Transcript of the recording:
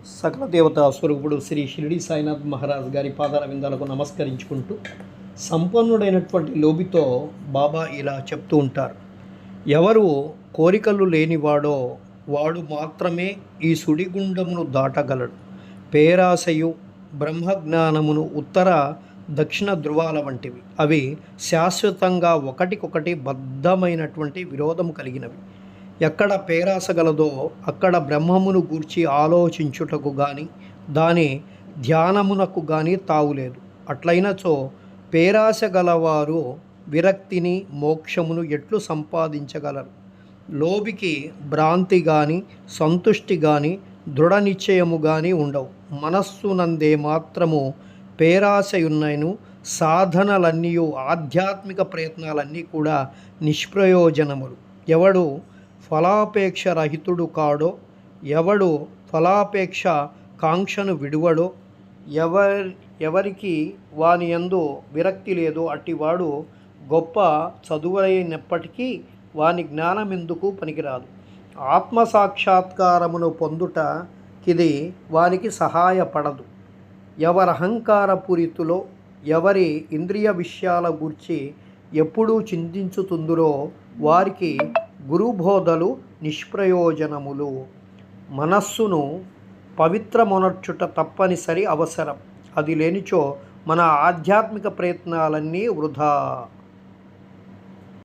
సకల దేవతా స్వరూపుడు శ్రీ షిరిడి సాయినాథ్ మహారాజ్ గారి పాదాల విందాలకు నమస్కరించుకుంటూ సంపన్నుడైనటువంటి లోబితో బాబా ఇలా చెప్తూ ఉంటారు. ఎవరు కోరికలు లేనివాడో వాడు మాత్రమే ఈ సుడిగుండమును దాటగలడు. పేరాశయు బ్రహ్మజ్ఞానమును ఉత్తర దక్షిణ ధృవాల వంటివి. అవి శాశ్వతంగా ఒకటికొకటి బద్ధమైనటువంటి విరోధము కలిగినవి. ఎక్కడ పేరాస గలదో అక్కడ బ్రహ్మమును గూర్చి ఆలోచించుటకు కానీ దాని ధ్యానమునకు కానీ తావులేదు. అట్లయినచో పేరాస గలవారు విరక్తిని మోక్షమును ఎట్లు సంపాదించగలరు? లోబికి భ్రాంతి కానీ సంతుష్టి కానీ దృఢ నిశ్చయము కానీ ఉండవు. మనస్సునందే మాత్రము పేరాశయున్నను సాధనలన్నీ ఆధ్యాత్మిక ప్రయత్నాలన్నీ కూడా నిష్ప్రయోజనములు. ఎవడు ఫలాపేక్ష రహితుడు కాడో, ఎవడు ఫలాపేక్ష కాంక్షను విడువడో, ఎవరికి వాని యందు విరక్తి లేదో అట్టివాడు గొప్ప చదువైనప్పటికీ వాని జ్ఞానమెందుకు పనికిరాదు. ఆత్మసాక్షాత్కారమును పొందుటకిది వానికి సహాయపడదు. ఎవరహంకారపూరితులో, ఎవరి ఇంద్రియ విషయాల గూర్చి ఎప్పుడూ చింతించుతుందురో వారికి గురుబోధలు నిష్ప్రయోజనములు. మనస్సును పవిత్రమొనర్చుట తప్పనిసరి అవసరం. అది లేనిచో మన ఆధ్యాత్మిక ప్రయత్నాలన్నీ వృధా.